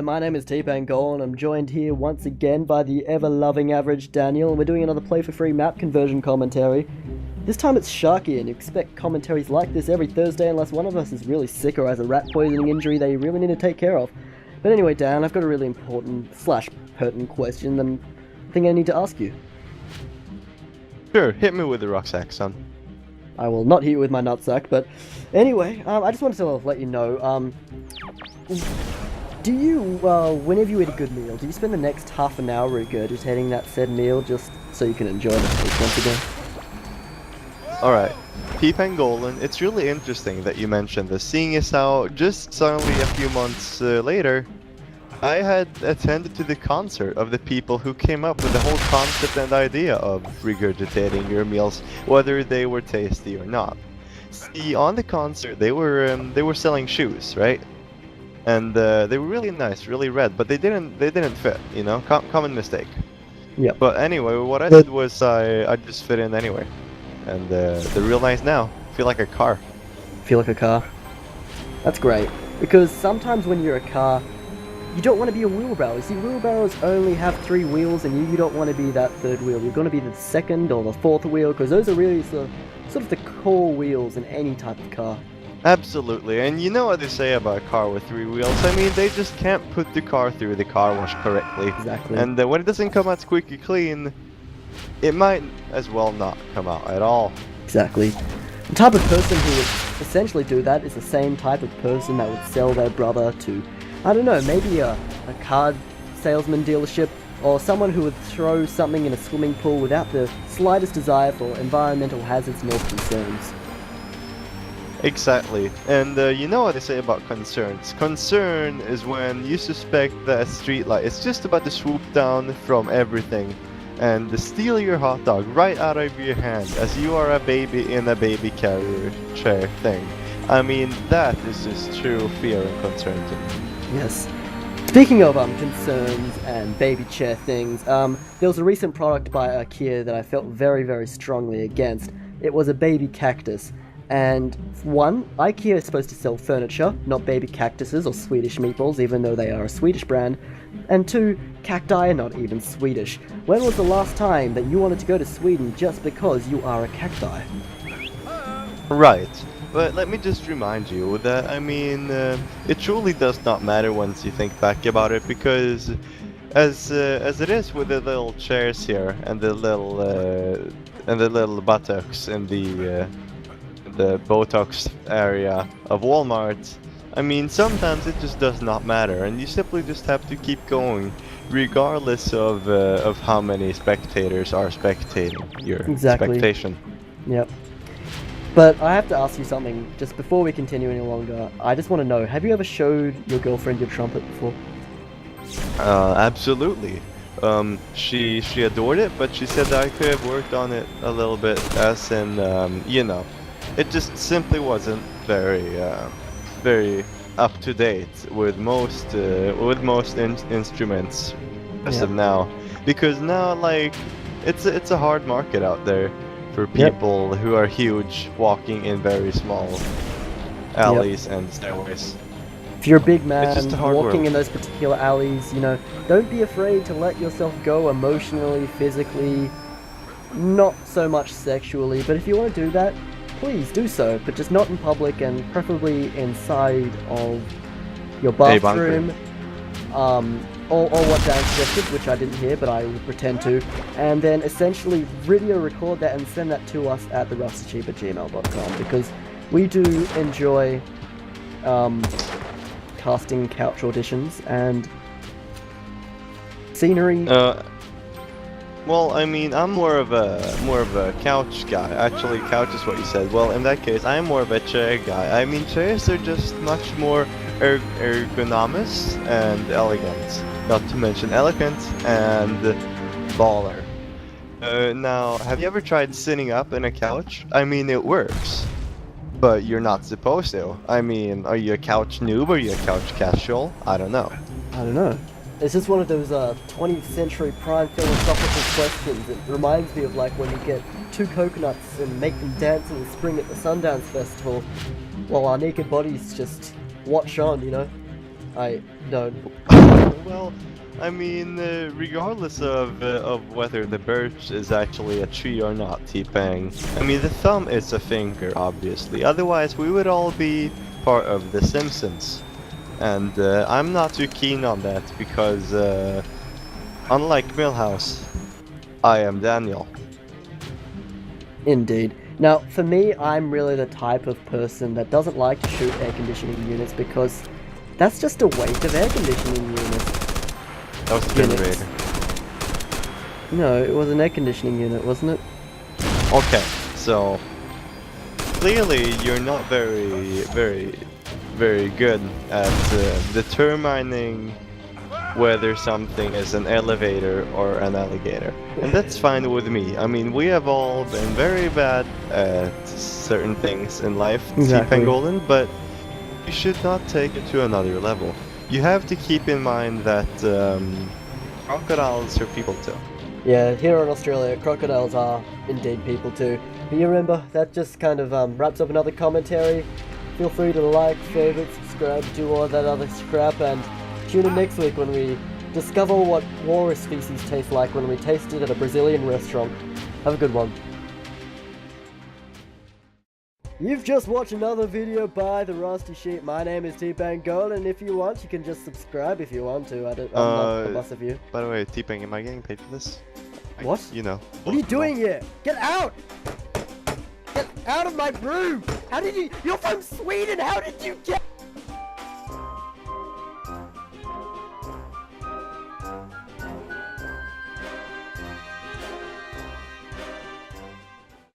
my name is TPangolin and I'm joined here once again by the ever-loving AverageDaniel, and we're doing another Play4Free Map conversion commentary. This time it's Sharqi, and you expect commentaries like this every Thursday unless one of us is really sick or has a rat poisoning injury they really need to take care of. But anyway, Dan, I've got a really important / pertinent question that I think I need to ask you. Sure, hit me with the rucksack, son. I will not hit you with my nutsack, but anyway, I just wanted to let you know, do you, whenever you eat a good meal, do you spend the next half an hour regurgitating that said meal just so you can enjoy the taste once again? Alright, TPangolin, it's really interesting that you mentioned this, seeing as how just suddenly a few months later, I had attended to the concert of the people who came up with the whole concept and idea of regurgitating your meals, whether they were tasty or not. See, on the concert, they were selling shoes, right? And they were really nice, really red, but they didn't fit, you know, common mistake. Yeah. But anyway, what I did was I just fit in anyway, and they're real nice now. Feel like a car. Feel like a car? That's great, because sometimes when you're a car, you don't want to be a wheelbarrow. You see, wheelbarrows only have 3 wheels, and you don't want to be that third wheel. You're going to be the second or the fourth wheel, because those are really sort of the core wheels in any type of car. Absolutely, and you know what they say about a car with 3 wheels. I mean, they just can't put the car through the car wash correctly. Exactly. And when it doesn't come out squeaky clean, it might as well not come out at all. Exactly. The type of person who would essentially do that is the same type of person that would sell their brother to, I don't know, maybe a car salesman dealership, or someone who would throw something in a swimming pool without the slightest desire for environmental hazards nor concerns. Exactly, and you know what they say about concerns. Concern is when you suspect that a streetlight is just about to swoop down from everything and steal your hot dog right out of your hand as you are a baby in a baby carrier chair thing. I mean, that is just true fear and concern to me. Yes. Speaking of concerns and baby chair things, there was a recent product by IKEA that I felt very, very strongly against. It was a baby cactus. And one, IKEA is supposed to sell furniture, not baby cactuses or Swedish meatballs, even though they are a Swedish brand. And 2, cacti are not even Swedish. When was the last time that you wanted to go to Sweden just because you are a cacti? Right, but let me just remind you that, I mean, it truly does not matter once you think back about it, because as it is with the little chairs here and the little buttocks in the Botox area of Walmart, I mean, sometimes it just does not matter, and you simply just have to keep going, regardless of how many spectators are spectating your expectation. Yep. But I have to ask you something, just before we continue any longer. I just want to know, have you ever showed your girlfriend your trumpet before? Absolutely. She adored it, but she said that I could have worked on it a little bit, as in, you know, it just simply wasn't very up to date with most instruments as of now, because now, like, it's a hard market out there for people who are huge, walking in very small alleys and stairways. If you're a big man walking in those particular alleys, you know, don't be afraid to let yourself go emotionally, physically, not so much sexually, but if you want to do that, please do so, but just not in public, and preferably inside of your bathroom, or what Dan suggested, which I didn't hear, but I would pretend to, and then essentially video record that and send that to us at therustycheap@gmail.com, because we do enjoy casting couch auditions and scenery. Well, I mean, I'm more of a couch guy. Actually, couch is what you said. Well, in that case, I'm more of a chair guy. I mean, chairs are just much more ergonomous and elegant. Not to mention elegant and baller. Now, have you ever tried sitting up in a couch? I mean, it works, but you're not supposed to. I mean, are you a couch noob or are you a couch casual? I don't know. It's just one of those 20th century prime philosophical questions. It reminds me of like when you get 2 coconuts and make them dance in the spring at the Sundance Festival, while our naked bodies just watch on, you know? I don't. Well, I mean, regardless of whether the birch is actually a tree or not, T-Pang. I mean, the thumb is a finger, obviously. Otherwise, we would all be part of The Simpsons. And I'm not too keen on that because, unlike Milhouse, I am Daniel. Indeed. Now, for me, I'm really the type of person that doesn't like to shoot air conditioning units because that's just a waste of air conditioning units. That was the generator. No, it was an air conditioning unit, wasn't it? Okay, so clearly you're not very good at determining whether something is an elevator or an alligator. And that's fine with me. I mean, we have all been very bad at certain things in life, Exactly. T-Pangolin, but you should not take it to another level. You have to keep in mind that crocodiles are people too. Yeah, here in Australia, crocodiles are indeed people too. But you remember, that just kind of wraps up another commentary. Feel free to like, favorite, subscribe, do all that other crap, and tune in next week when we discover what walrus species taste like when we taste it at a Brazilian restaurant. Have a good one. You've just watched another video by the Rusty Sheep. My name is TPangolin, and if you want, you can just subscribe if you want to. I'm not the boss of you. By the way, T-Pang, am I getting paid for this? What? You know. What are you doing here? Get out! Get out of my room! How did you... You're from Sweden! How did you get...